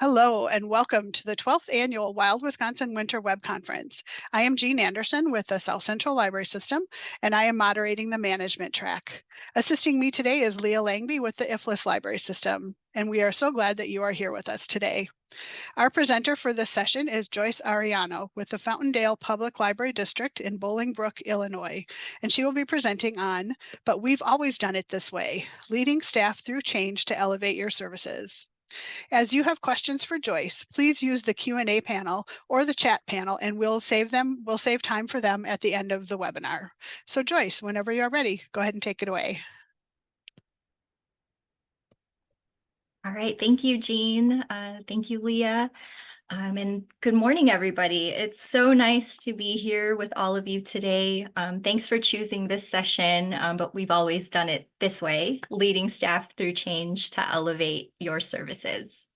Hello and welcome to the 12th Annual Wild Wisconsin Winter Web Conference. I am Jean Anderson with the South Central Library System, and I am moderating the management track. Assisting me today is Leah Langby with the IFLIS Library System, and we are so glad that you are here with us today. Our presenter for this session is Joyce Ariano with the Fountaindale Public Library District in Bolingbrook, Illinois, and she will be presenting on But We've Always Done It This Way, Leading Staff Through Change to Elevate Your Services. As you have questions for Joyce, please use the Q&A panel or the chat panel and we'll save time for them at the end of the webinar. So Joyce, whenever you're ready, go ahead and take it away. All right, thank you, Jean. Thank you, Leah. And good morning, everybody. It's so nice to be here with all of you today. Thanks for choosing this session, but we've always done it this way, leading staff through change to elevate your services.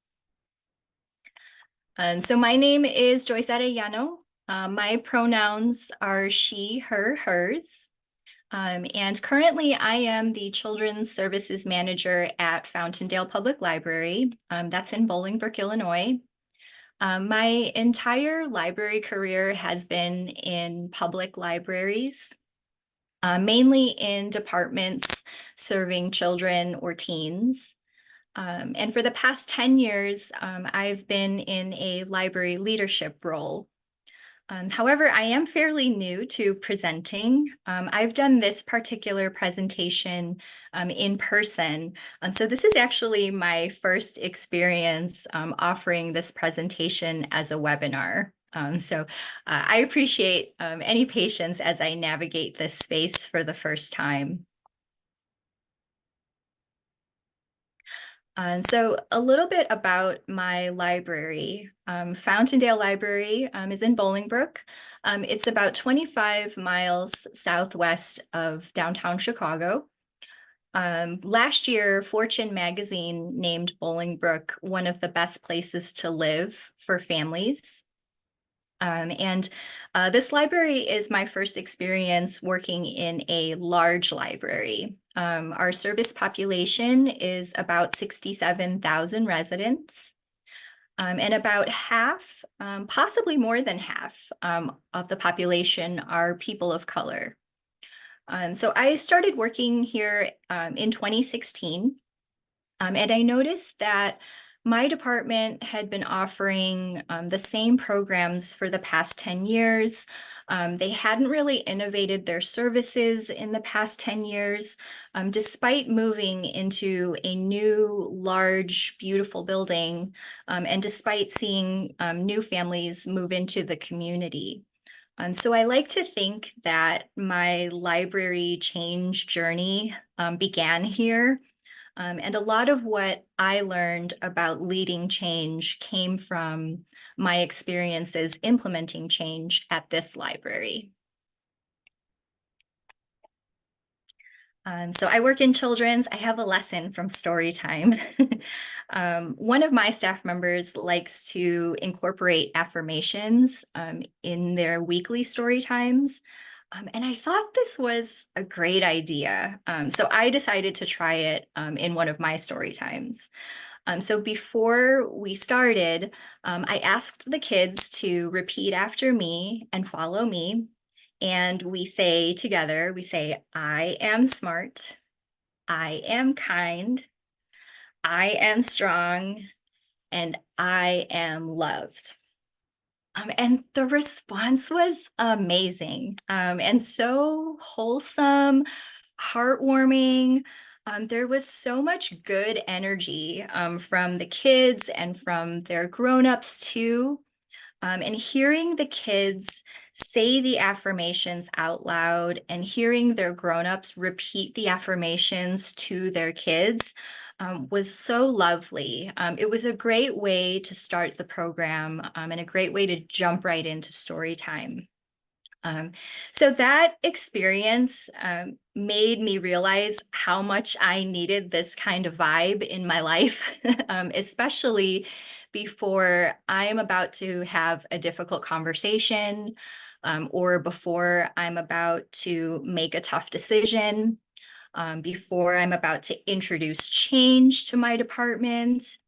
So my name is Joyce Arellano. My pronouns are she, her, hers. And currently I am the Children's Services Manager at Fountaindale Public Library. That's in Bolingbrook, Illinois. My entire library career has been in public libraries, mainly in departments serving children or teens. And for the past 10 years, I've been in a library leadership role. However, I am fairly new to presenting. I've done this particular presentation in person. So this is actually my first experience offering this presentation as a webinar. I appreciate any patience as I navigate this space for the first time. So a little bit about my library. Fountaindale Library is in Bolingbrook. It's about 25 miles southwest of downtown Chicago. Last year, Fortune magazine named Bolingbrook one of the best places to live for families. This library is my first experience working in a large library. Our service population is about 67,000 residents, and about half, possibly more than half, of the population are people of color. So I started working here in 2016, and I noticed that my department had been offering the same programs for the past 10 years. They hadn't really innovated their services in the past 10 years, despite moving into a new, large, beautiful building, and despite seeing new families move into the community. So I like to think that my library change journey began here. And a lot of what I learned about leading change came from my experiences implementing change at this library. So I work in children's. I have a lesson from story time. One of my staff members likes to incorporate affirmations in their weekly story times. And I thought this was a great idea. So I decided to try it in one of my story times. So before we started, I asked the kids to repeat after me and follow me. And we say together, I am smart, I am kind, I am strong, and I am loved. And the response was amazing, and so wholesome, heartwarming. There was so much good energy from the kids and from their grown-ups too. And hearing the kids say the affirmations out loud and hearing their grown-ups repeat the affirmations to their kids was so lovely. It was a great way to start the program and a great way to jump right into story time. So that experience made me realize how much I needed this kind of vibe in my life, especially before I'm about to have a difficult conversation or before I'm about to make a tough decision. before I'm about to introduce change to my department,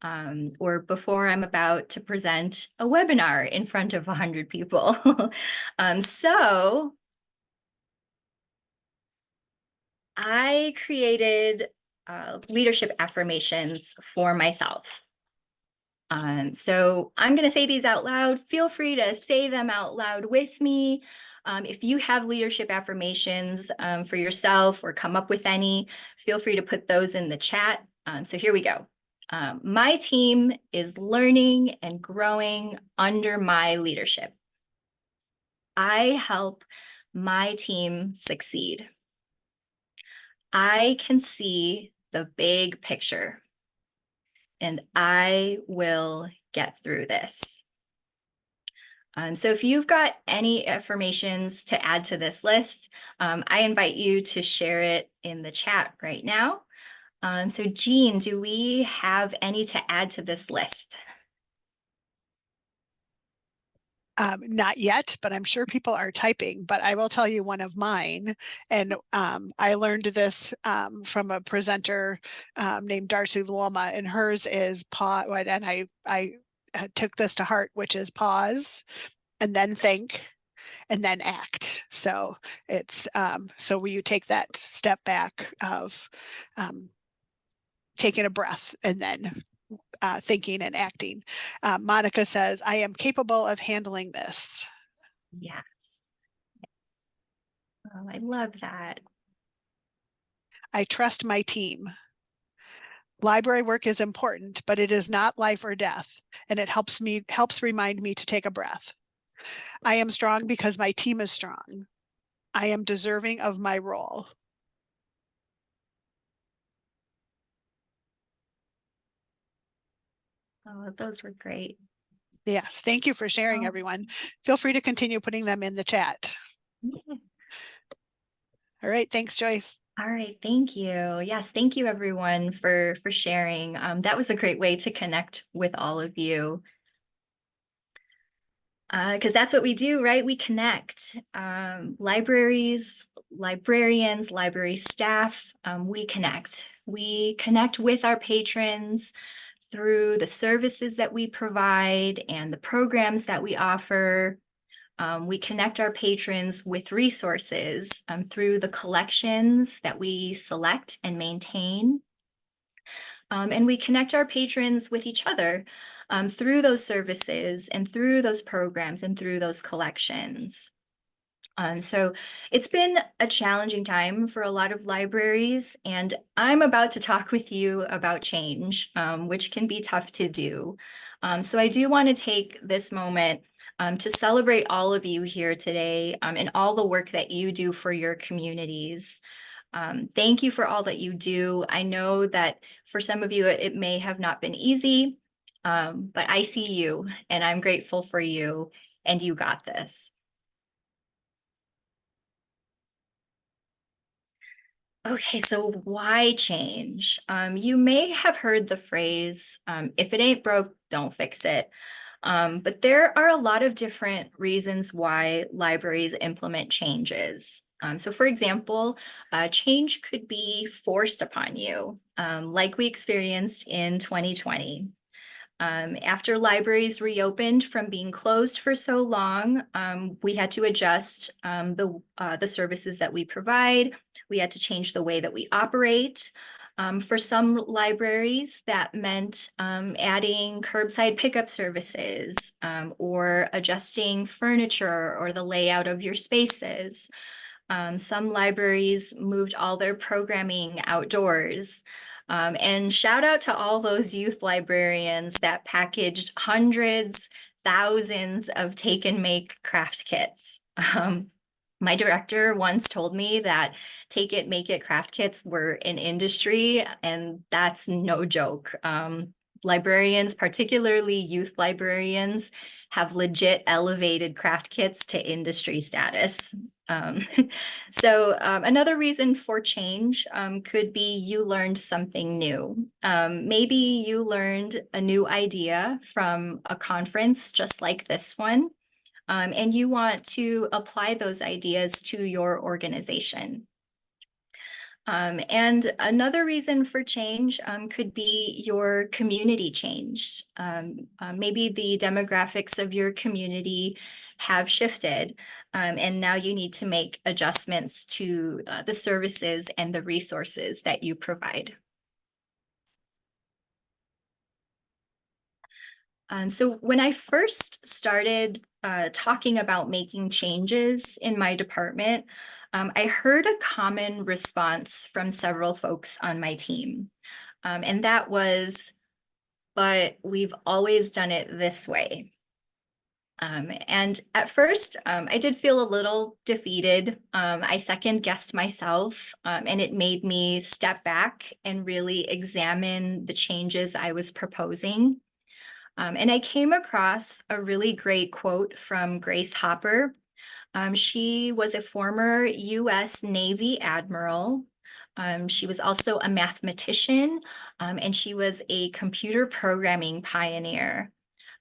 or before I'm about to present a webinar in front of 100 people. So I created leadership affirmations for myself. So I'm going to say these out loud. Feel free to say them out loud with me. If you have leadership affirmations for yourself or come up with any, feel free to put those in the chat. So here we go. My team is learning and growing under my leadership. I help my team succeed. I can see the big picture, and I will get through this. So if you've got any affirmations to add to this list, I invite you to share it in the chat right now. So Jean, do we have any to add to this list? Not yet, but I'm sure people are typing, but I will tell you one of mine. And I learned this from a presenter named Darcy Luoma, and hers is pause. And I took this to heart, which is pause and then think and then act. So it's so will you take that step back of taking a breath and then thinking and acting. Monica says, I am capable of handling this. Yes. Oh, I love that. I trust my team. Library work is important, but it is not life or death, and it helps remind me to take a breath. I am strong because my team is strong. I am deserving of my role. Oh, those were great. Yes, thank you for sharing, everyone. Feel free to continue putting them in the chat. Yeah. All right, thanks, Joyce. All right, thank you. Yes, thank you everyone for sharing. That was a great way to connect with all of you. Because that's what we do, right? We connect. Libraries, librarians, library staff, we connect. We connect with our patrons through the services that we provide and the programs that we offer. We connect our patrons with resources through the collections that we select and maintain. And we connect our patrons with each other through those services and through those programs and through those collections. So it's been a challenging time for a lot of libraries, and I'm about to talk with you about change, which can be tough to do. So I do want to take this moment to celebrate all of you here today and all the work that you do for your communities. Thank you for all that you do. I know that for some of you, it may have not been easy, but I see you and I'm grateful for you, and you got this. Okay, so why change? You may have heard the phrase, if it ain't broke, don't fix it. But there are a lot of different reasons why libraries implement changes. So for example, change could be forced upon you, like we experienced in 2020. After libraries reopened from being closed for so long, we had to adjust the services that we provide. We had to change the way that we operate. For some libraries, that meant adding curbside pickup services or adjusting furniture or the layout of your spaces. Some libraries moved all their programming outdoors. And shout out to all those youth librarians that packaged hundreds, thousands of take and make craft kits. My director once told me that take it, make it craft kits were an industry, and that's no joke. Librarians, particularly youth librarians, have legit elevated craft kits to industry status. So another reason for change could be you learned something new. Maybe you learned a new idea from a conference just like this one, and you want to apply those ideas to your organization. And another reason for change could be your community changed. Maybe the demographics of your community have shifted, and now you need to make adjustments to the services and the resources that you provide. So when I first started talking about making changes in my department, I heard a common response from several folks on my team. And that was, but we've always done it this way. And at first, I did feel a little defeated. I second guessed myself, and it made me step back and really examine the changes I was proposing. And I came across a really great quote from Grace Hopper. She was a former US Navy admiral. She was also a mathematician, and she was a computer programming pioneer.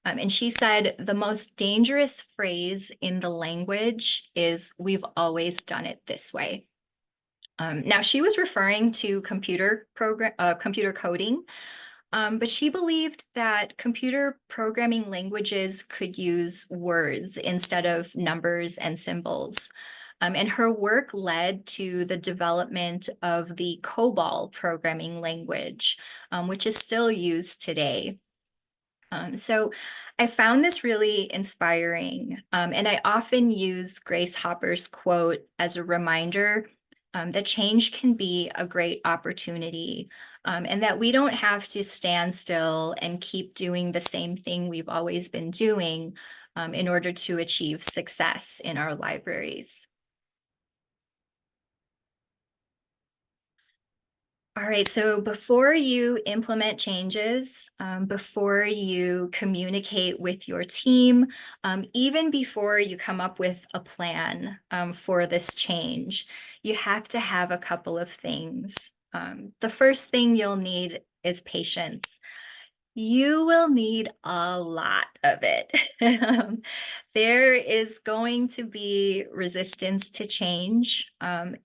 And she said, the most dangerous phrase in the language is, we've always done it this way. Now, she was referring to computer coding, but she believed that computer programming languages could use words instead of numbers and symbols. And her work led to the development of the COBOL programming language, which is still used today. So I found this really inspiring, and I often use Grace Hopper's quote as a reminder that change can be a great opportunity, and that we don't have to stand still and keep doing the same thing we've always been doing in order to achieve success in our libraries. All right, so before you implement changes, before you communicate with your team, even before you come up with a plan for this change, you have to have a couple of things. The first thing you'll need is patience. You will need a lot of it. There is going to be resistance to change.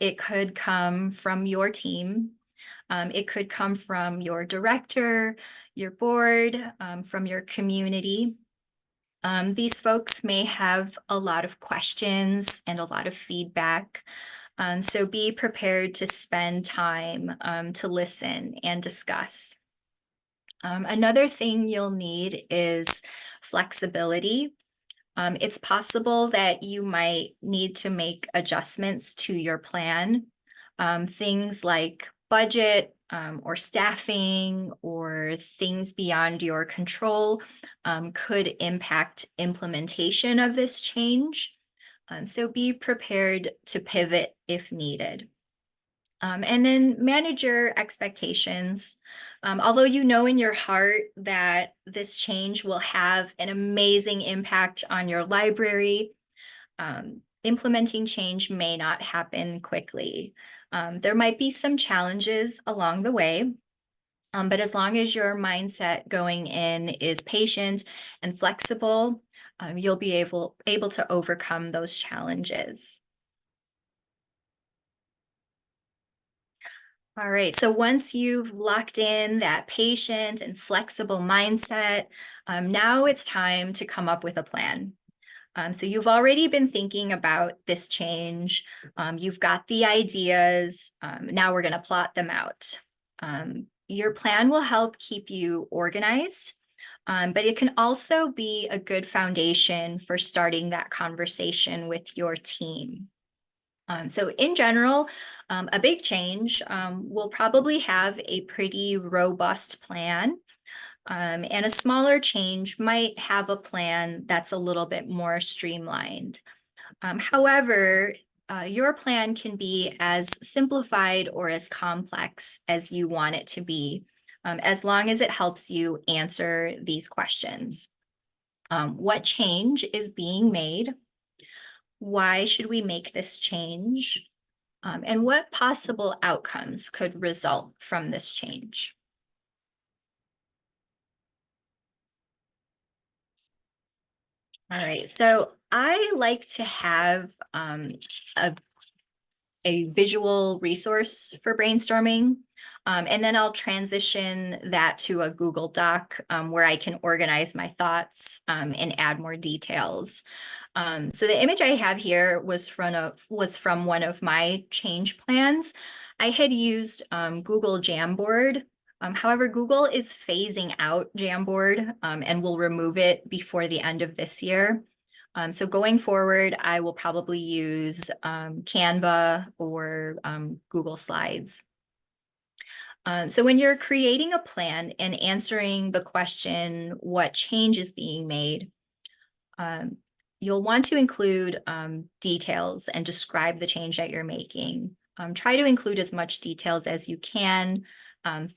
It could come from your team. It could come from your director, your board, from your community. These folks may have a lot of questions and a lot of feedback. So be prepared to spend time to listen and discuss. Another thing you'll need is flexibility. It's possible that you might need to make adjustments to your plan. Things like budget or staffing or things beyond your control could impact implementation of this change. So be prepared to pivot if needed. And then manage your expectations. Although you know in your heart that this change will have an amazing impact on your library, implementing change may not happen quickly. There might be some challenges along the way, but as long as your mindset going in is patient and flexible, you'll be able to overcome those challenges. All right, so once you've locked in that patient and flexible mindset, now it's time to come up with a plan. So you've already been thinking about this change. You've got the ideas. Now we're going to plot them out. Your plan will help keep you organized, but it can also be a good foundation for starting that conversation with your team. So in general, a big change will probably have a pretty robust plan, and a smaller change might have a plan that's a little bit more streamlined. However, your plan can be as simplified or as complex as you want it to be, as long as it helps you answer these questions. What change is being made? Why should we make this change? And what possible outcomes could result from this change? All right, so I like to have a a visual resource for brainstorming. And then I'll transition that to a Google Doc where I can organize my thoughts and add more details. So the image I have here was from one of my change plans. I had used Google Jamboard. However, Google is phasing out Jamboard and will remove it before the end of this year. So going forward, I will probably use Canva or Google Slides. So when you're creating a plan and answering the question, what change is being made, you'll want to include details and describe the change that you're making. Try to include as much details as you can,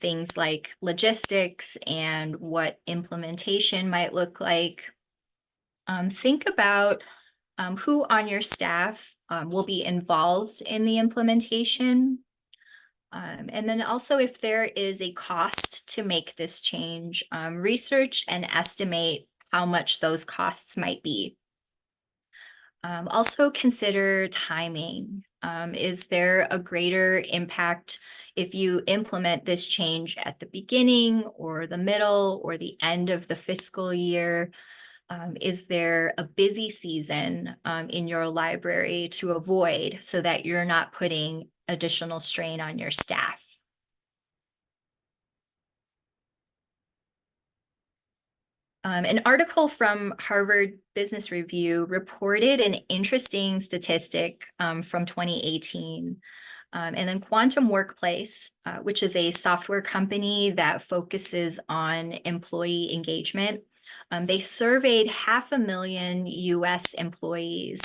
things like logistics and what implementation might look like. Think about who on your staff will be involved in the implementation. And then also if there is a cost to make this change, research and estimate how much those costs might be. Also consider timing. Is there a greater impact if you implement this change at the beginning or the middle or the end of the fiscal year? Is there a busy season in your library to avoid so that you're not putting additional strain on your staff? An article from Harvard Business Review reported an interesting statistic from 2018. And then Quantum Workplace, which is a software company that focuses on employee engagement, they surveyed 500,000 US employees,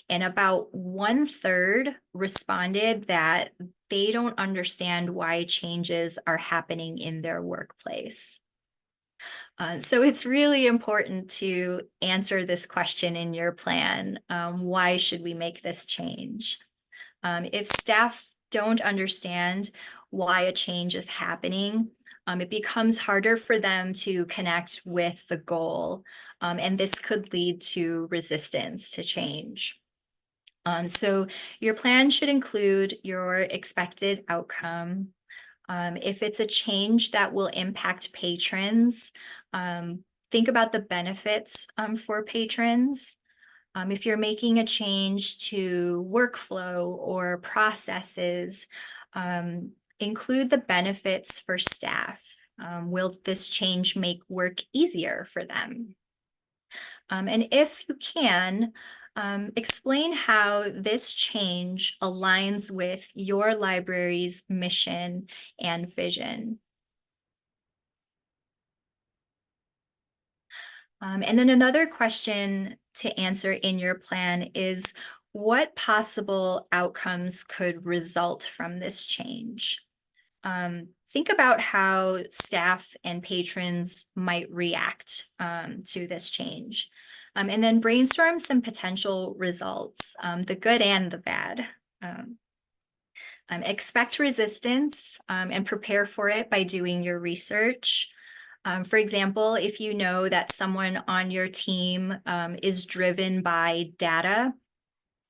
and about 1/3 responded that they don't understand why changes are happening in their workplace. So it's really important to answer this question in your plan. Why should we make this change? If staff don't understand why a change is happening, it becomes harder for them to connect with the goal, and this could lead to resistance to change. So your plan should include your expected outcome. If it's a change that will impact patrons, think about the benefits for patrons. If you're making a change to workflow or processes, include the benefits for staff. Will this change make work easier for them? And if you can, explain how this change aligns with your library's mission and vision. And then another question to answer in your plan is, what possible outcomes could result from this change? Think about how staff and patrons might react to this change. And then brainstorm some potential results, the good and the bad. Expect resistance and prepare for it by doing your research. For example, if you know that someone on your team is driven by data,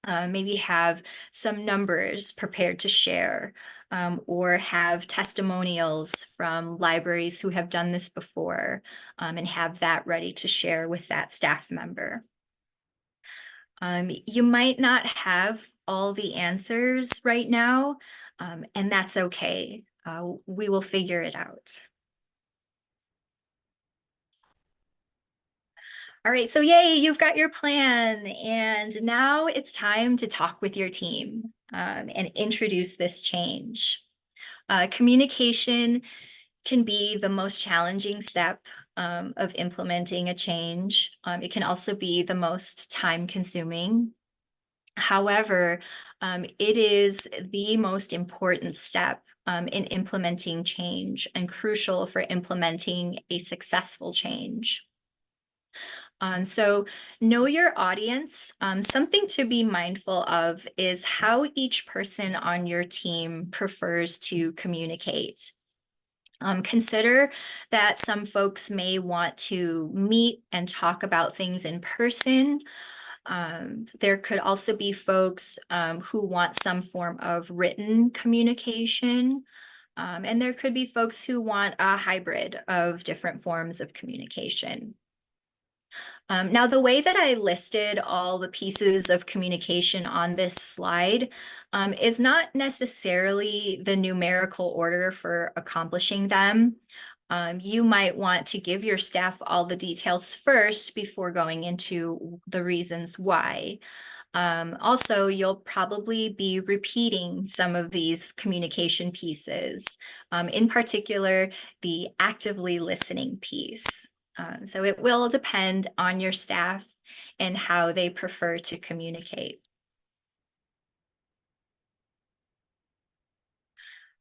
maybe have some numbers prepared to share, or have testimonials from libraries who have done this before, and have that ready to share with that staff member. You might not have all the answers right now, and that's okay. We will figure it out. All right, so yay, you've got your plan. And now it's time to talk with your team and introduce this change. Communication can be the most challenging step of implementing a change. It can also be the most time-consuming. However, it is the most important step in implementing change and crucial for implementing a successful change. So know your audience. Something to be mindful of is how each person on your team prefers to communicate. Consider that some folks may want to meet and talk about things in person, There could also be folks who want some form of written communication. And there could be folks who want a hybrid of different forms of communication. Now, the way that I listed all the pieces of communication on this slide is not necessarily the numerical order for accomplishing them. You might want to give your staff all the details first before going into the reasons why. Also, you'll probably be repeating some of these communication pieces, in particular, the actively listening piece. So it will depend on your staff and how they prefer to communicate.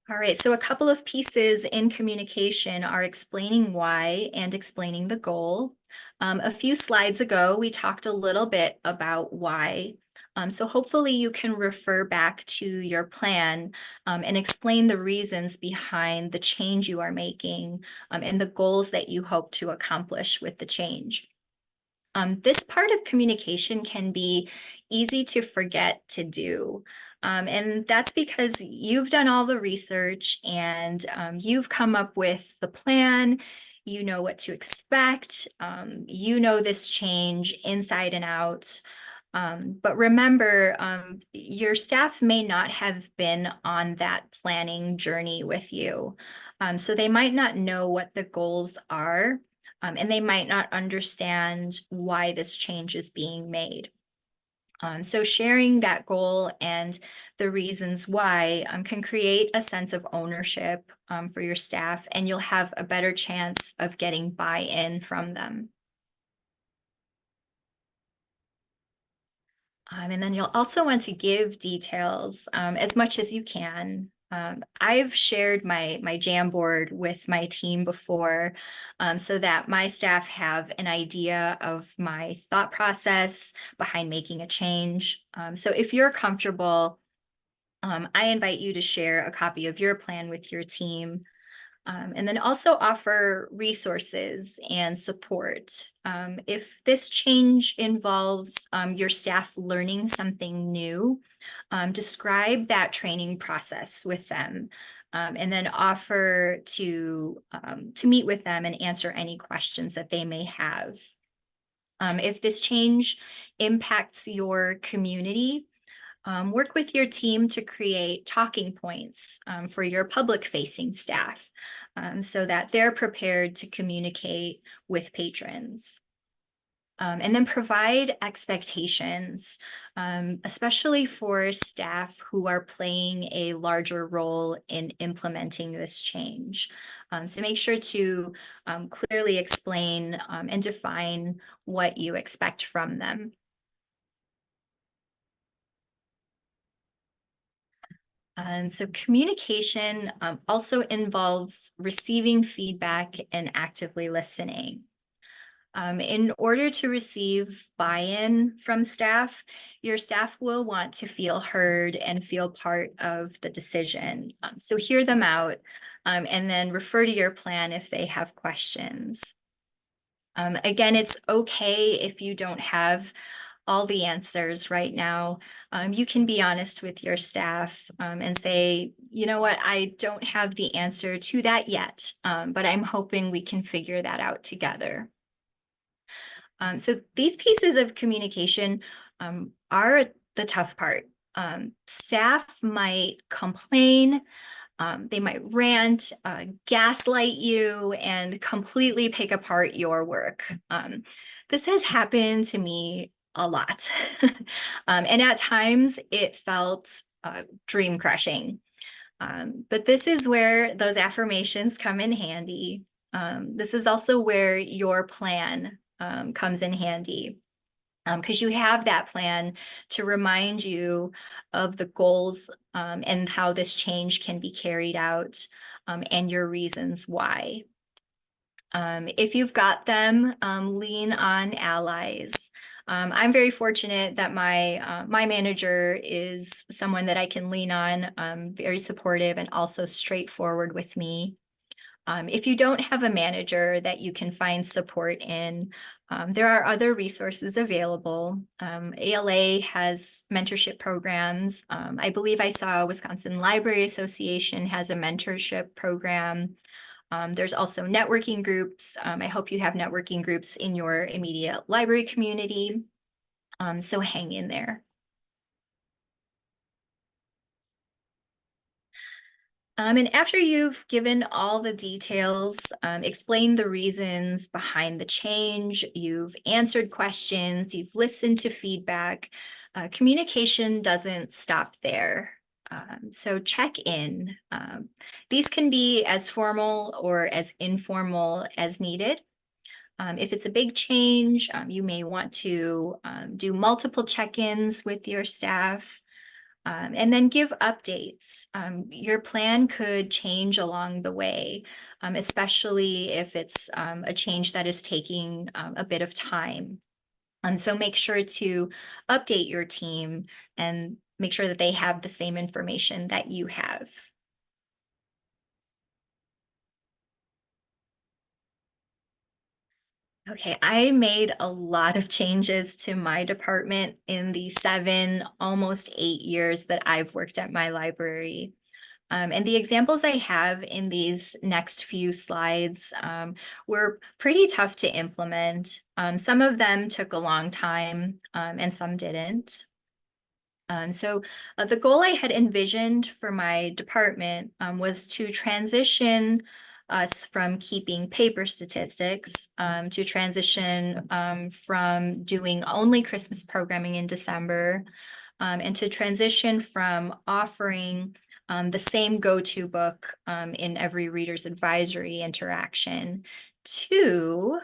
All right, so a couple of pieces in communication are explaining why and explaining the goal. A few slides ago, we talked a little bit about why. So hopefully you can refer back to your plan and explain the reasons behind the change you are making and the goals that you hope to accomplish with the change. This part of communication can be easy to forget to do. And that's because you've done all the research and you've come up with the plan. You know what to expect. You know this change inside and out. But remember, your staff may not have been on that planning journey with you. So they might not know what the goals are, and they might not understand why this change is being made. So sharing that goal and the reasons why can create a sense of ownership for your staff, and you'll have a better chance of getting buy-in from them. And then you'll also want to give details as much as you can. I've shared my Jamboard with my team before so that my staff have an idea of my thought process behind making a change. So if you're comfortable, I invite you to share a copy of your plan with your team. And then also offer resources and support. If this change involves your staff learning something new, describe that training process with them. And then offer to meet with them and answer any questions that they may have. If this change impacts your community, work with your team to create talking points for your public-facing staff so that they're prepared to communicate with patrons. And then provide expectations, especially for staff who are playing a larger role in implementing this change. So make sure to clearly explain and define what you expect from them. So communication also involves receiving feedback and actively listening. In order to receive buy-in from staff, your staff will want to feel heard and feel part of the decision. So hear them out and then refer to your plan if they have questions. Again, it's okay if you don't have all the answers right now. You can be honest with your staff and say, you know what, I don't have the answer to that yet, but I'm hoping we can figure that out together. So these pieces of communication are the tough part. Staff might complain, they might rant, gaslight you, and completely pick apart your work. This has happened to me a lot. And at times it felt dream crushing. But this is where those affirmations come in handy. This is also where your plan comes in handy. Because you have that plan to remind you of the goals and how this change can be carried out and your reasons why. If you've got them, lean on allies. I'm very fortunate that my manager is someone that I can lean on, very supportive and also straightforward with me. If you don't have a manager that you can find support in, there are other resources available. ALA has mentorship programs. I believe I saw Wisconsin Library Association has a mentorship program. There's also networking groups. I hope you have networking groups in your immediate library community. So hang in there. And after you've given all the details, explained the reasons behind the change, you've answered questions, you've listened to feedback, communication doesn't stop there. So check in. These can be as formal or as informal as needed. If it's a big change, you may want to do multiple check-ins with your staff. And then give updates. Your plan could change along the way, especially if it's a change that is taking a bit of time. So make sure to update your team and make sure that they have the same information that you have. Okay, I made a lot of changes to my department in the 7, almost 8 years that I've worked at my library. And the examples I have in these next few slides were pretty tough to implement. Some of them took a long time and some didn't. So the goal I had envisioned for my department was to transition us from keeping paper statistics to transition from doing only Christmas programming in December and to transition from offering the same go-to book in every reader's advisory interaction to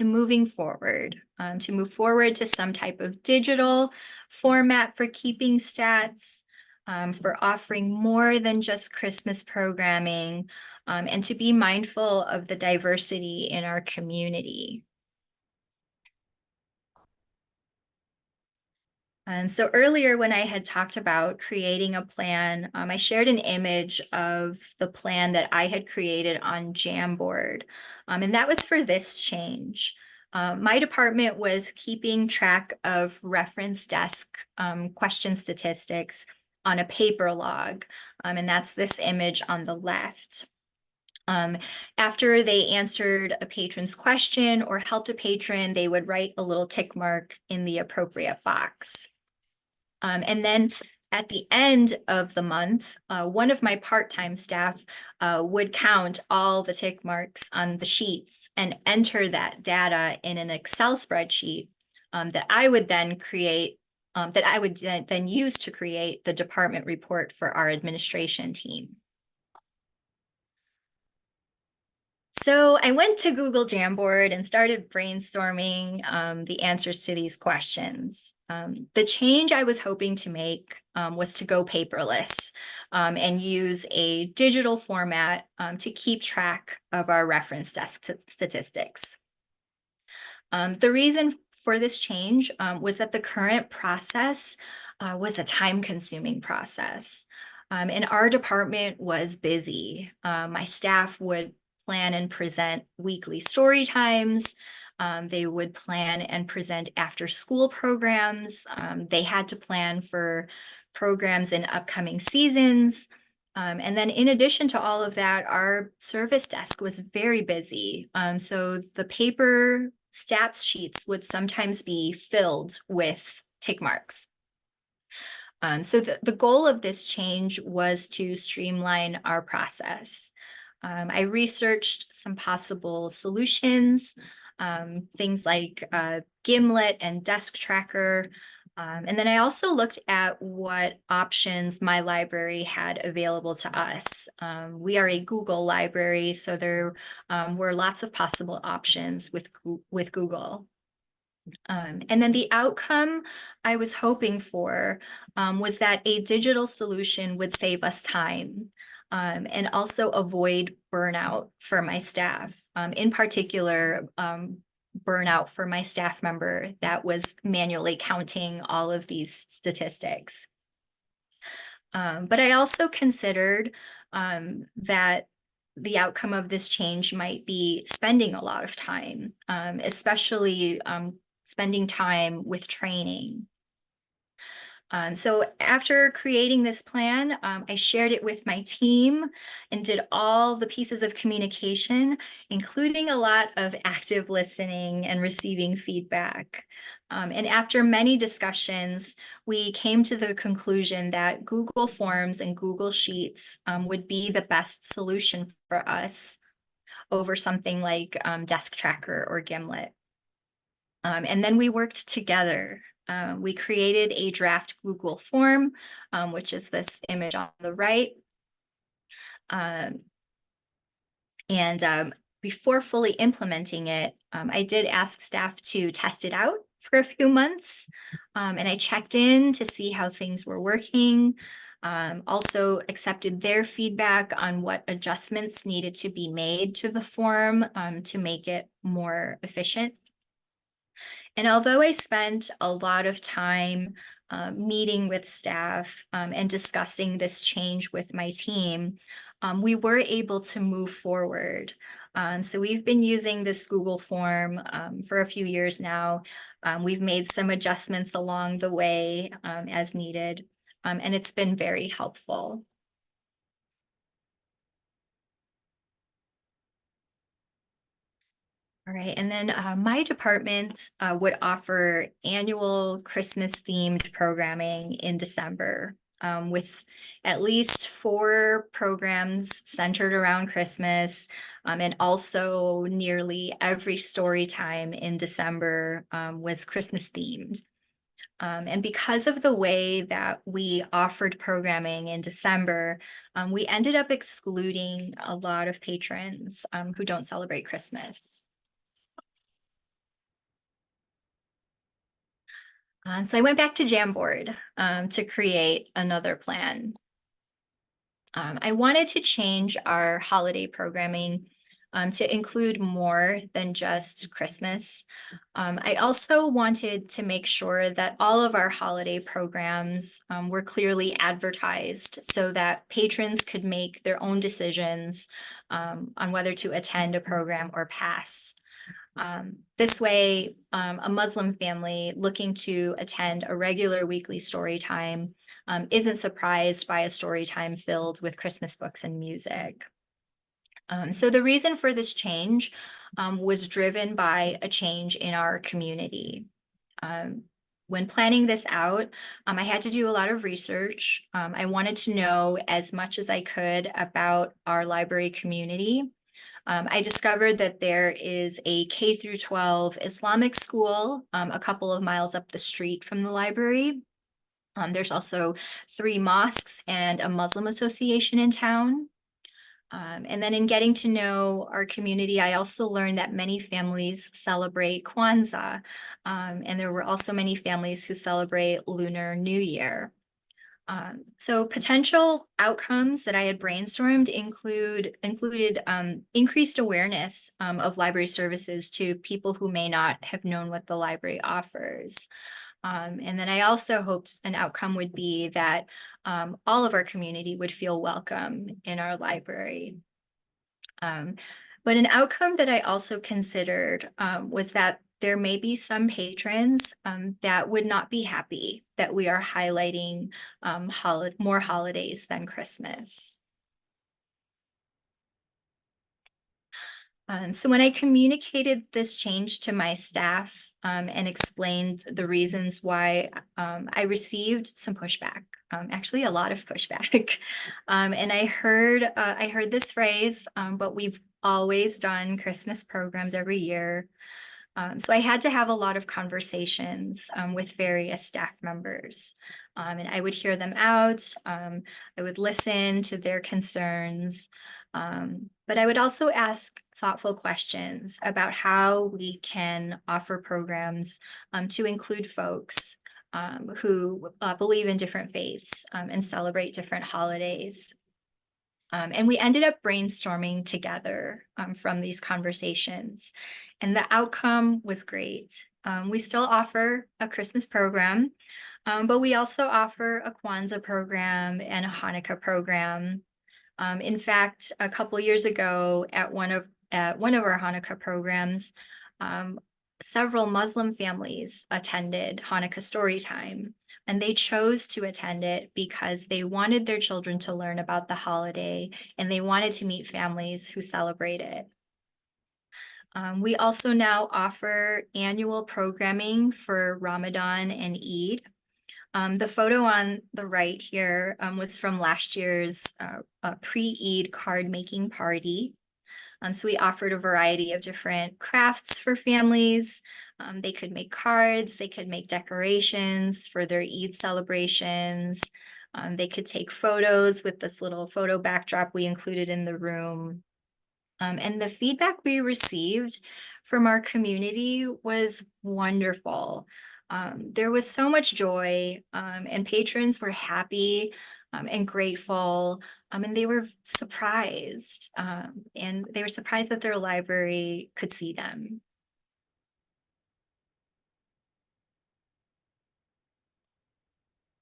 moving forward, to move forward to some type of digital format for keeping stats, for offering more than just Christmas programming, and to be mindful of the diversity in our community. So earlier when I had talked about creating a plan, I shared an image of the plan that I had created on Jamboard, and that was for this change. My department was keeping track of reference desk question statistics on a paper log, and that's this image on the left. After they answered a patron's question or helped a patron, they would write a little tick mark in the appropriate box. And then at the end of the month, one of my part-time staff would count all the tick marks on the sheets and enter that data in an Excel spreadsheet that I would then create, that I would then use to create the department report for our administration team. So I went to Google Jamboard and started brainstorming the answers to these questions. The change I was hoping to make was to go paperless and use a digital format to keep track of our reference desk statistics. The reason for this change was that the current process was a time-consuming process. And our department was busy. My staff would plan and present weekly story times. They would plan and present after-school programs. They had to plan for programs in upcoming seasons. And then in addition to all of that, our service desk was very busy. So the paper stats sheets would sometimes be filled with tick marks. So the goal of this change was to streamline our process. I researched some possible solutions, things like Gimlet and Desk Tracker. And then I also looked at what options my library had available to us. We are a Google library, so there were lots of possible options with Google. And then the outcome I was hoping for was that a digital solution would save us time and also avoid burnout for my staff. In particular, burnout for my staff member that was manually counting all of these statistics. But I also considered that the outcome of this change might be spending a lot of time, especially spending time with training. So after creating this plan, I shared it with my team and did all the pieces of communication, including a lot of active listening and receiving feedback. And after many discussions, we came to the conclusion that Google Forms and Google Sheets would be the best solution for us over something like Desk Tracker or Gimlet. And then we worked together. We created a draft Google form, which is this image on the right. Before fully implementing it, I did ask staff to test it out for a few months. And I checked in to see how things were working. Also accepted their feedback on what adjustments needed to be made to the form to make it more efficient. And although I spent a lot of time meeting with staff and discussing this change with my team, we were able to move forward. So we've been using this Google form for a few years now. We've made some adjustments along the way as needed, and it's been very helpful. All right, and then my department would offer annual Christmas themed programming in December with at least 4 programs centered around Christmas, and also nearly every story time in December was Christmas themed. And because of the way that we offered programming in December, we ended up excluding a lot of patrons who don't celebrate Christmas. So I went back to Jamboard to create another plan. I wanted to change our holiday programming to include more than just Christmas. I also wanted to make sure that all of our holiday programs were clearly advertised so that patrons could make their own decisions on whether to attend a program or pass. This way, a Muslim family looking to attend a regular weekly story time isn't surprised by a story time filled with Christmas books and music. So the reason for this change was driven by a change in our community. When planning this out, I had to do a lot of research. I wanted to know as much as I could about our library community. I discovered that there is a K through 12 Islamic school a couple of miles up the street from the library. There's also 3 mosques and a Muslim association in town. And then in getting to know our community, I also learned that many families celebrate Kwanzaa, and there were also many families who celebrate Lunar New Year. So potential outcomes that I had brainstormed included increased awareness of library services to people who may not have known what the library offers. And then I also hoped an outcome would be that all of our community would feel welcome in our library. But an outcome that I also considered was that there may be some patrons that would not be happy that we are highlighting more holidays than Christmas. So when I communicated this change to my staff and explained the reasons why, I received some pushback, actually a lot of pushback. And I heard this phrase, but we've always done Christmas programs every year. So I had to have a lot of conversations with various staff members, and I would hear them out. I would listen to their concerns, but I would also ask thoughtful questions about how we can offer programs to include folks who believe in different faiths and celebrate different holidays. And we ended up brainstorming together from these conversations, and the outcome was great. We still offer a Christmas program, but we also offer a Kwanzaa program and a Hanukkah program. In fact, a couple years ago at one of our Hanukkah programs, um, several Muslim families attended Hanukkah story time, and they chose to attend it because they wanted their children to learn about the holiday and they wanted to meet families who celebrate it. We also now offer annual programming for Ramadan and Eid. The photo on the right here was from last year's pre-Eid card making party. So we offered a variety of different crafts for families. They could make cards, they could make decorations for their Eid celebrations. They could take photos with this little photo backdrop we included in the room. And the feedback we received from our community was wonderful. There was so much joy, and patrons were happy and grateful, and they were surprised. And they were surprised that their library could see them.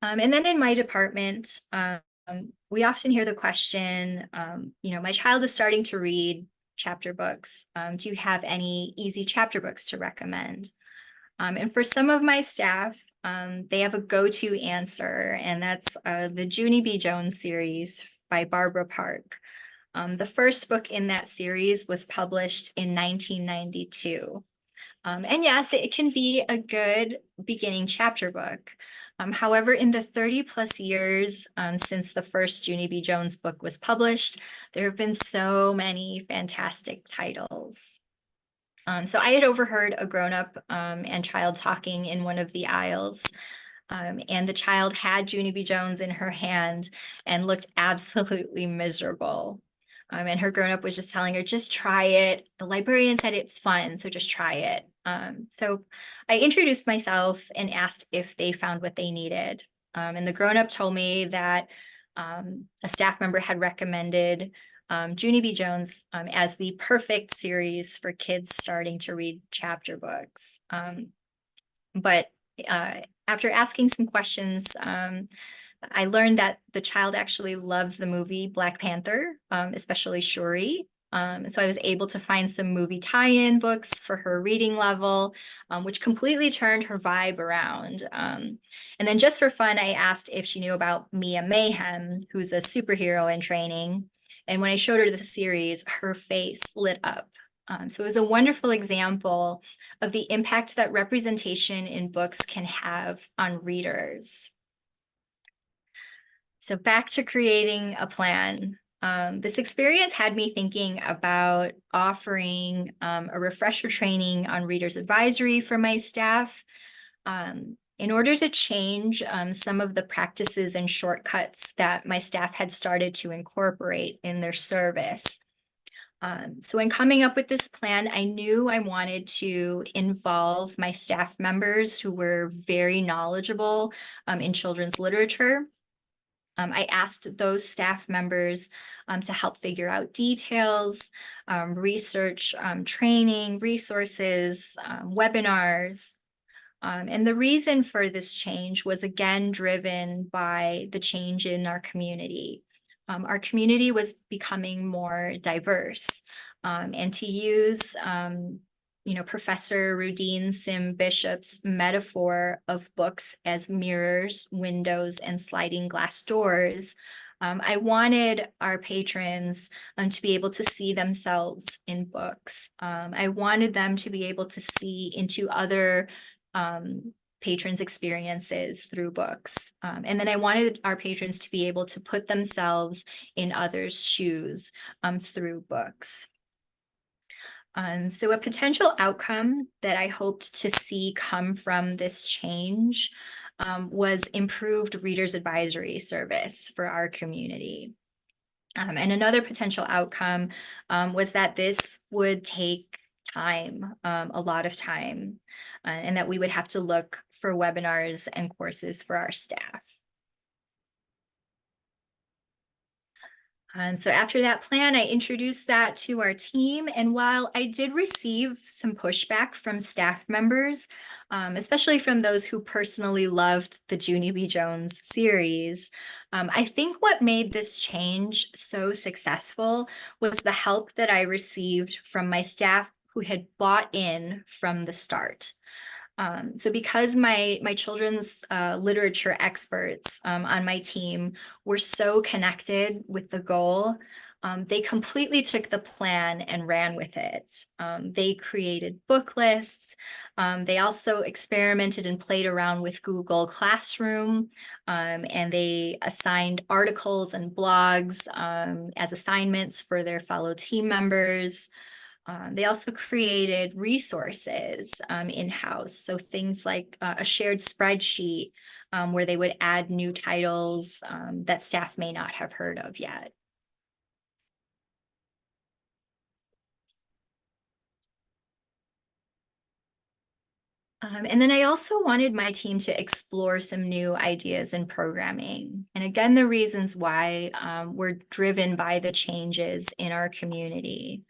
And then in my department, we often hear the question, my child is starting to read chapter books. Do you have any easy chapter books to recommend? And for some of my staff, they have a go-to answer, and that's the Junie B. Jones series by Barbara Park. The first book in that series was published in 1992. And yes, it can be a good beginning chapter book. However, in the 30 plus years since the first Junie B. Jones book was published, there have been so many fantastic titles. So I had overheard a grown-up and child talking in one of the aisles, and the child had Junie B. Jones in her hand and looked absolutely miserable. And her grown-up was just telling her, just try it. The librarian said it's fun, so just try it. So I introduced myself and asked if they found what they needed. And the grown-up told me that a staff member had recommended Junie B. Jones as the perfect series for kids starting to read chapter books. But after asking some questions, I learned that the child actually loved the movie Black Panther, especially Shuri. So I was able to find some movie tie-in books for her reading level, which completely turned her vibe around. And then just for fun, I asked if she knew about Mia Mayhem, who's a superhero in training. And when I showed her the series, her face lit up. So it was a wonderful example of the impact that representation in books can have on readers. So back to creating a plan. This experience had me thinking about offering a refresher training on Reader's Advisory for my staff in order to change some of the practices and shortcuts that my staff had started to incorporate in their service. So in coming up with this plan, I knew I wanted to involve my staff members who were very knowledgeable in children's literature. I asked those staff members to help figure out details, research, training, resources, webinars. And the reason for this change was again driven by the change in our community. Our community was becoming more diverse, and to use Professor Rudine Sim Bishop's metaphor of books as mirrors, windows, and sliding glass doors, I wanted our patrons to be able to see themselves in books. I wanted them to be able to see into other patrons' experiences through books. And then I wanted our patrons to be able to put themselves in others' shoes through books. So a potential outcome that I hoped to see come from this change was improved Reader's Advisory service for our community. And another potential outcome was that this would take time, a lot of time, and that we would have to look for webinars and courses for our staff. And so after that plan, I introduced that to our team. And while I did receive some pushback from staff members, especially from those who personally loved the Junie B. Jones series, I think what made this change so successful was the help that I received from my staff who had bought in from the start. So because my children's literature experts on my team were so connected with the goal, they completely took the plan and ran with it. They created book lists. They also experimented and played around with Google Classroom, and they assigned articles and blogs as assignments for their fellow team members. They also created resources in-house. So things like a shared spreadsheet where they would add new titles that staff may not have heard of yet. And then I also wanted my team to explore some new ideas in programming. And again, the reasons why were driven by the changes in our community.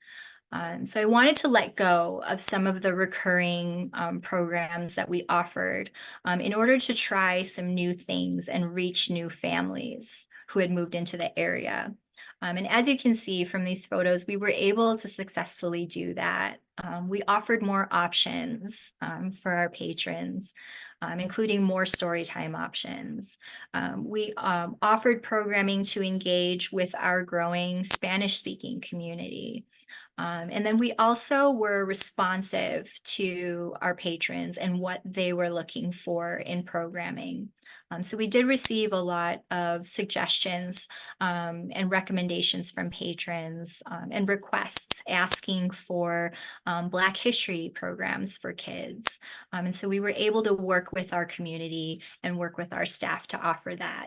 So I wanted to let go of some of the recurring programs that we offered in order to try some new things and reach new families who had moved into the area. And as you can see from these photos, we were able to successfully do that. We offered more options for our patrons, including more storytime options. We offered programming to engage with our growing Spanish-speaking community. And then we also were responsive to our patrons and what they were looking for in programming. So we did receive a lot of suggestions and recommendations from patrons and requests asking for Black history programs for kids. And so we were able to work with our community and work with our staff to offer that.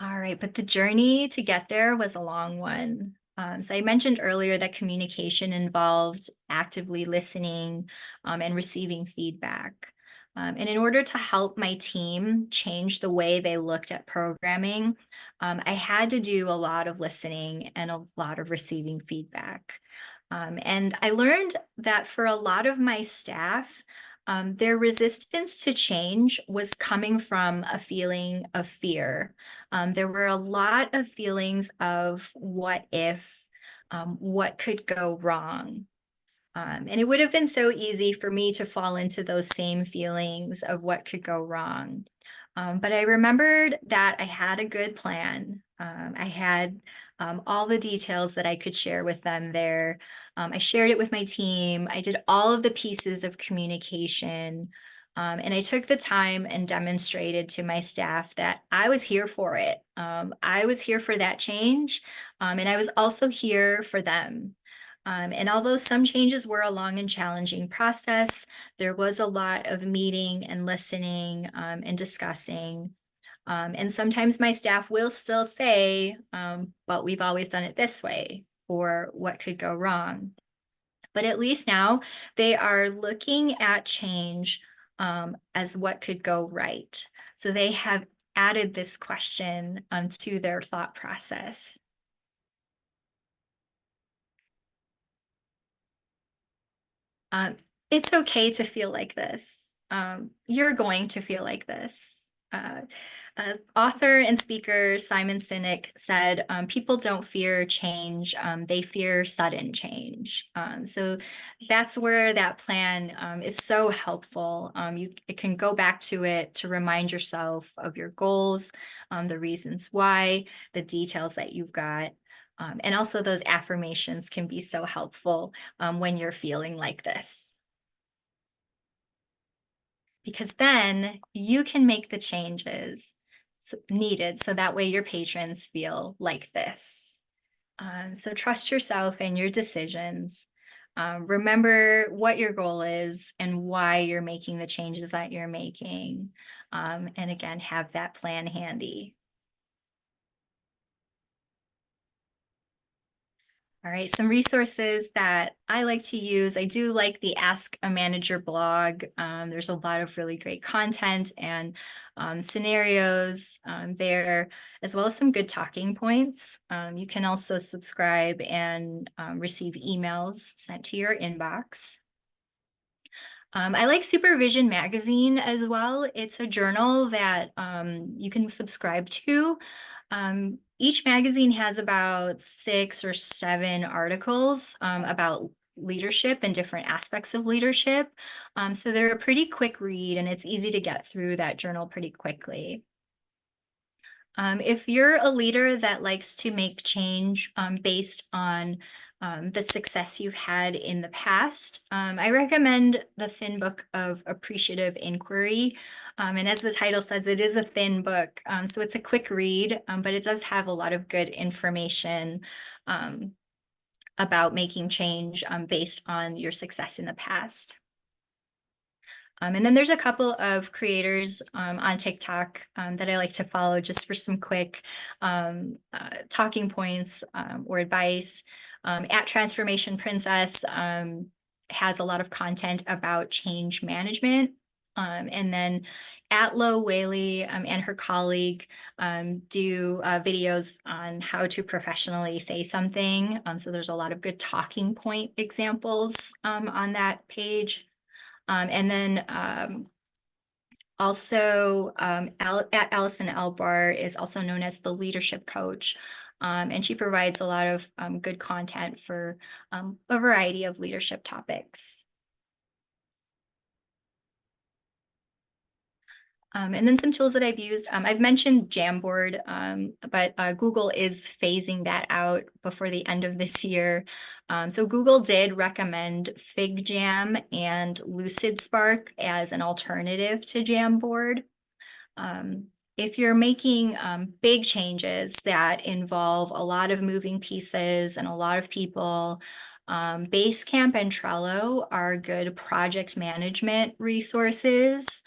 All right, but the journey to get there was a long one. So I mentioned earlier that communication involved actively listening and receiving feedback. And in order to help my team change the way they looked at programming, I had to do a lot of listening and a lot of receiving feedback. And I learned that for a lot of my staff, their resistance to change was coming from a feeling of fear. There were a lot of feelings of what if, what could go wrong. And it would have been so easy for me to fall into those same feelings of what could go wrong. But I remembered that I had a good plan. I had all the details that I could share with them there. I shared it with my team. I did all of the pieces of communication. And I took the time and demonstrated to my staff that I was here for it. I was here for that change. And I was also here for them. And although some changes were a long and challenging process, there was a lot of meeting and listening and discussing. And sometimes my staff will still say, well, we've always done it this way, or what could go wrong. But at least now they are looking at change as what could go right. So they have added this question to their thought process. Um, it's okay to feel like this. You're going to feel like this. Author and speaker Simon Sinek said, people don't fear change, they fear sudden change. So that's where that plan is so helpful. It can go back to it to remind yourself of your goals, the reasons why, the details that you've got. And also those affirmations can be so helpful when you're feeling like this. Because then you can make the changes needed so that way your patrons feel like this. So trust yourself and your decisions. Remember what your goal is and why you're making the changes that you're making. And again, have that plan handy. All right, some resources that I like to use. I do like the Ask a Manager blog. There's a lot of really great content and scenarios there, as well as some good talking points. You can also subscribe and receive emails sent to your inbox. I like Supervision Magazine as well. It's a journal that you can subscribe to. Each magazine has about 6 or 7 articles about leadership and different aspects of leadership. So they're a pretty quick read, and it's easy to get through that journal pretty quickly. If you're a leader that likes to make change based on the success you've had in the past, I recommend the Thin Book of Appreciative Inquiry. And as the title says, it is a thin book. So it's a quick read, but it does have a lot of good information about making change based on your success in the past. And then there's a couple of creators on TikTok that I like to follow just for some quick talking points or advice. At Transformation Princess has a lot of content about change management. And then at Lo Whaley and her colleague do videos on how to professionally say something. So there's a lot of good talking point examples on that page. And then also at Allison Elbar is also known as the leadership coach. And she provides a lot of good content for a variety of leadership topics. And then some tools that I've used, I've mentioned Jamboard, but Google is phasing that out before the end of this year. So Google did recommend FigJam and LucidSpark as an alternative to Jamboard. If you're making big changes that involve a lot of moving pieces and a lot of people, Basecamp and Trello are good project management resources.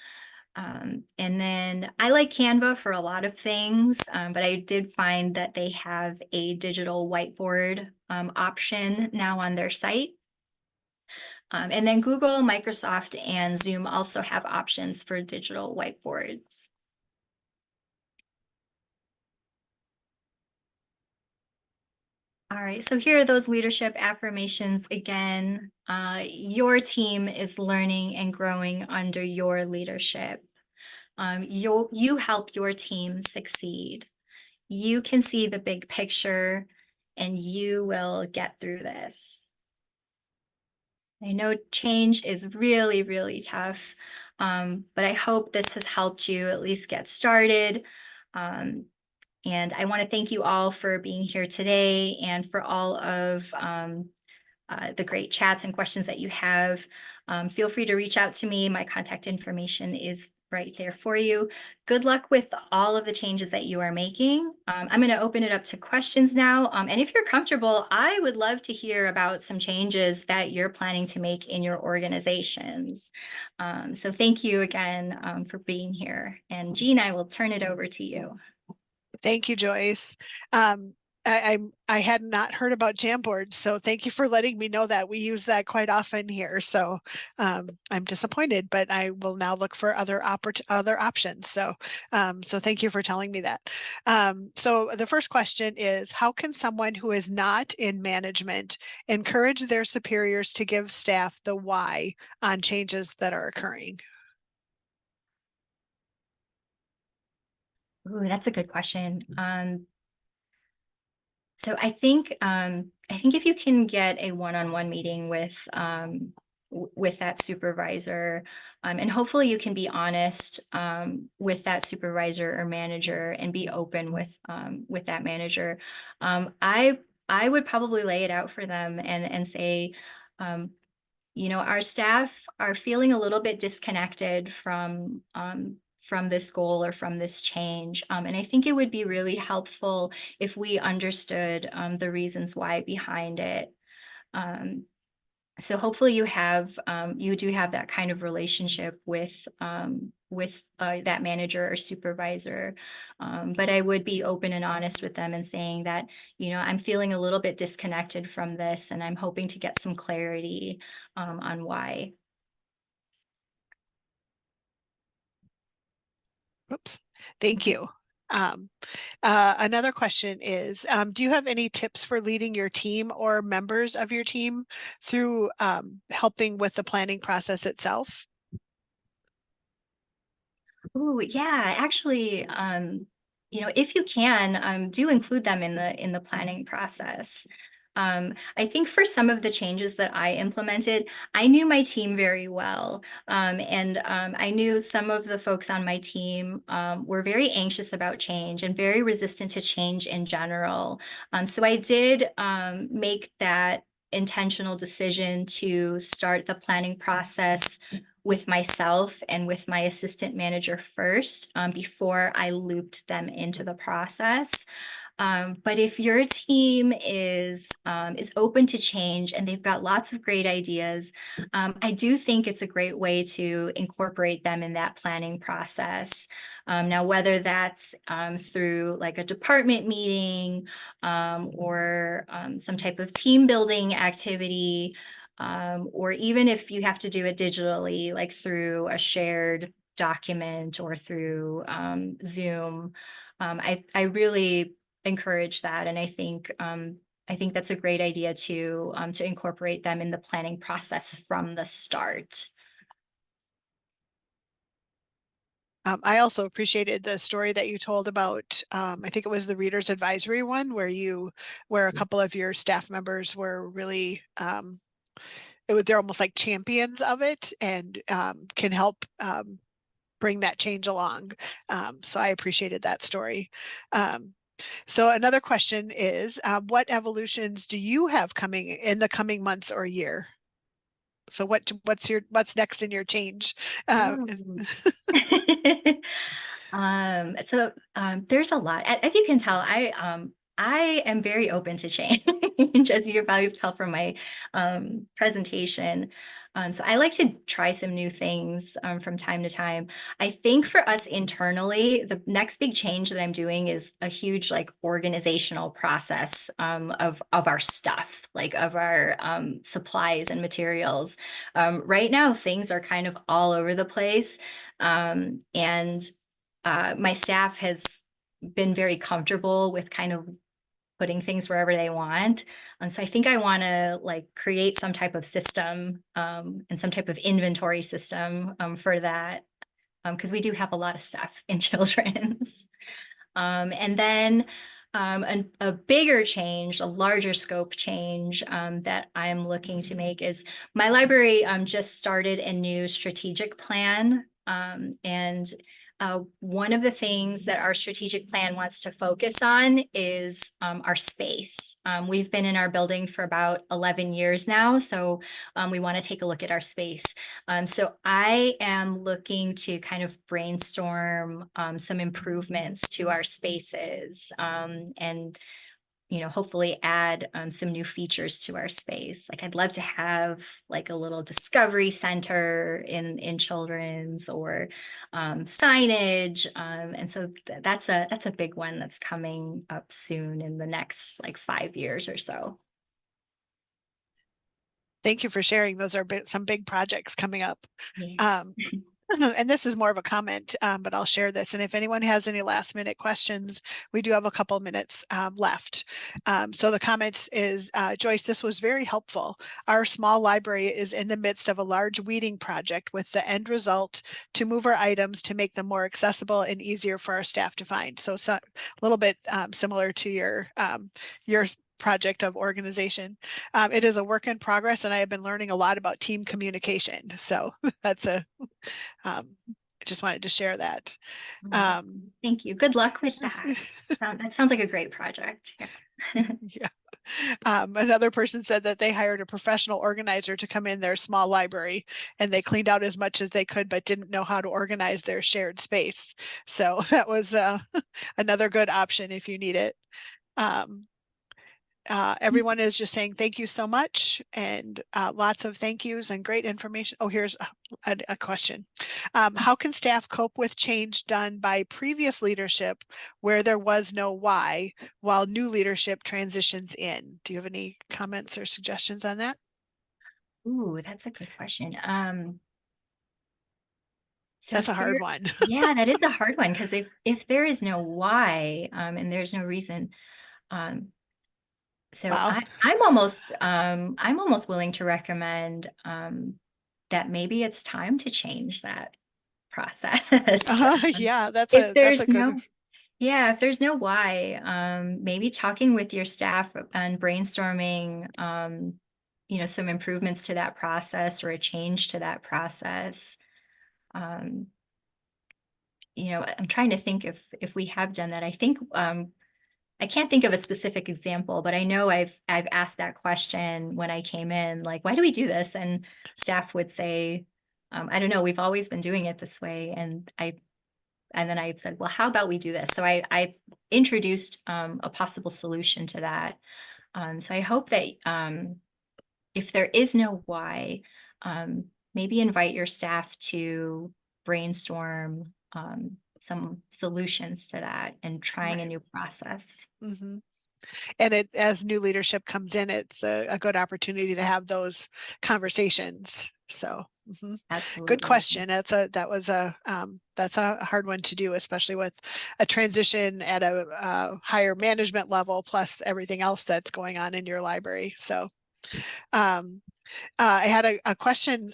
And then I like Canva for a lot of things, but I did find that they have a digital whiteboard option now on their site. And then Google, Microsoft, and Zoom also have options for digital whiteboards. All right, so here are those leadership affirmations again. Your team is learning and growing under your leadership. You help your team succeed. You can see the big picture and you will get through this. I know change is really, really tough, but I hope this has helped you at least get started. And I want to thank you all for being here today and for all of the great chats and questions that you have. Feel free to reach out to me. My contact information is right there for you. Good luck with all of the changes that you are making. I'm going to open it up to questions now. And if you're comfortable, I would love to hear about some changes that you're planning to make in your organizations. So thank you again for being here. And Jean, I will turn it over to you. Thank you, Joyce. I had not heard about Jamboard, so thank you for letting me know that. We use that quite often here. So I'm disappointed, but I will now look for other options. So so thank you for telling me that. So the first question is, how can someone who is not in management encourage their superiors to give staff the why on changes that are occurring? Ooh, that's a good question. So I think if you can get a one-on-one meeting with that supervisor, and hopefully you can be honest with that supervisor or manager and be open with that manager. I would probably lay it out for them and say, you know, our staff are feeling a little bit disconnected from this goal or from this change. And I think it would be really helpful if we understood the reasons why behind it. So hopefully you do have that kind of relationship with with that manager or supervisor. But I would be open and honest with them and saying that, I'm feeling a little bit disconnected from this and I'm hoping to get some clarity on why. Oops, thank you. Another question is, do you have any tips for leading your team or members of your team through helping with the planning process itself? Oh, yeah, actually, if you can, do include them in the planning process. I think for some of the changes that I implemented, I knew my team very well. And I knew some of the folks on my team were very anxious about change and very resistant to change in general. So I did make that intentional decision to start the planning process with myself and with my assistant manager first before I looped them into the process. But if your team is open to change and they've got lots of great ideas, I do think it's a great way to incorporate them in that planning process. Now, whether that's through like a department meeting or some type of team building activity, or even if you have to do it digitally, like through a shared document or through Zoom, I really encourage that, and I think that's a great idea to incorporate them in the planning process from the start. I also appreciated the story that you told about, I think it was the Reader's Advisory one, where a couple of your staff members were really, they're almost like champions of it and can help bring that change along. So I appreciated that story. So another question is, what evolutions do you have coming in the coming months or year? So what's next in your change? Mm. There's a lot. As you can tell, I am very open to change, as you can probably tell from my presentation. So I like to try some new things from time to time. I think for us internally, the next big change that I'm doing is a huge like organizational process of our stuff, like of our supplies and materials. Right now, things are kind of all over the place. And my staff has been very comfortable with kind of putting things wherever they want. And so I think I want to like create some type of system and some type of inventory system for that because we do have a lot of stuff in children's. And then a bigger change, a larger scope change that I'm looking to make is my library just started a new strategic plan. And one of the things that our strategic plan wants to focus on is our space. We've been in our building for about 11 years now, so we want to take a look at our space. So I am looking to kind of brainstorm some improvements to our spaces and hopefully add some new features to our space. Like I'd love to have like a little discovery center in children's or signage. And so that's a big one that's coming up soon in the next like 5 years or so. Thank you for sharing. Those are some big projects coming up. Yeah. Um, and this is more of a comment, but I'll share this. And if anyone has any last minute questions, we do have a couple minutes left. So the comments is, Joyce, this was very helpful. Our small library is in the midst of a large weeding project with the end result to move our items to make them more accessible and easier for our staff to find. So a little bit similar to your project of organization. It is a work in progress, and I have been learning a lot about team communication. So that's I just wanted to share that. Thank you. Good luck with that. That sounds like a great project. Yeah. Yeah. Another person said that they hired a professional organizer to come in their small library and they cleaned out as much as they could, but didn't know how to organize their shared space. So that was another good option if you need it. Everyone is just saying thank you so much, and lots of thank yous and great information. Oh, here's a question. How can staff cope with change done by previous leadership where there was no why while new leadership transitions in? Do you have any comments or suggestions on that? Ooh, that's a good question. So That's if a there, hard one. yeah, that is a hard one because if there is no why, and there's no reason, um, so Wow. I'm almost willing to recommend that maybe it's time to change that process. Yeah, If that's a there's good. no, yeah, if there's no why, maybe talking with your staff and brainstorming, some improvements to that process or a change to that process. Um, I'm trying to think if we have done that. I think I can't think of a specific example, but I know I've asked that question when I came in, like, why do we do this? And staff would say, I don't know, we've always been doing it this way. And then I said, well, how about we do this? So I introduced a possible solution to that. So I hope that if there is no why, maybe invite your staff to brainstorm some solutions to that and trying a Right. new process. Hmm. And as new leadership comes in, it's a good opportunity to have those conversations. So, good Absolutely. question. That's a hard one to do, especially with a transition at a higher management level, plus everything else that's going on in your library. So, um, I had a question.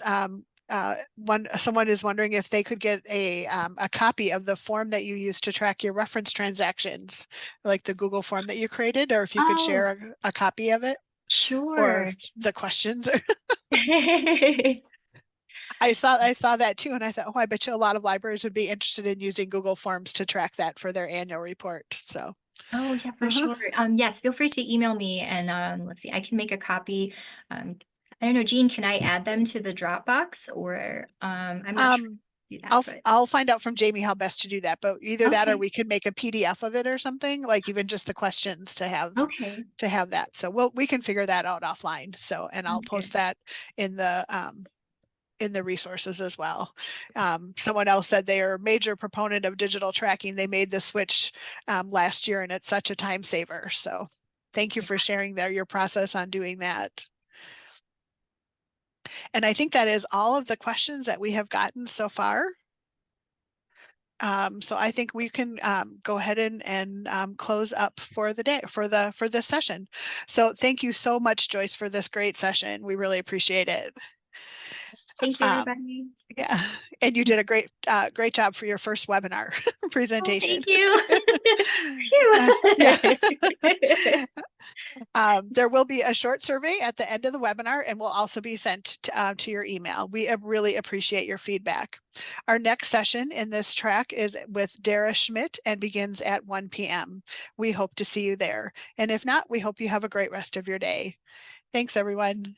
Someone is wondering if they could get a copy of the form that you use to track your reference transactions, like the Google form that you created, or if you could Oh, share a copy of it or sure. the questions. I saw that too, and I thought, oh, I bet you a lot of libraries would be interested in using Google Forms to track that for their annual report. So, Oh, yeah, for uh-huh. sure. Yes, feel free to email me and let's see, I can make a copy. Um, I don't know, Jean, can I add them to the Dropbox or I'm not sure Um, how to do that, but I'll find out from Jamie how best to do that, but either that or okay. we could make a PDF of it or something, like even just the questions Okay. to have that. So we can figure that out offline. So, and I'll Sounds post good. that in the resources as well. Someone else said they are a major proponent of digital tracking. They made the switch last year and it's such a time saver. So thank you Yeah. for sharing your process on doing that. And I think that is all of the questions that we have gotten so far. So I think we can go ahead and close up for the day for this session. So thank you so much, Joyce, for this great session. We really appreciate it. Thank you, Um, everybody. yeah, and you did a great job for your first webinar Oh, presentation. thank you. Yeah. Phew. There will be a short survey at the end of the webinar and will also be sent to your email. We really appreciate your feedback. Our next session in this track is with Dara Schmidt and begins at 1 p.m. We hope to see you there. And if not, we hope you have a great rest of your day. Thanks, everyone.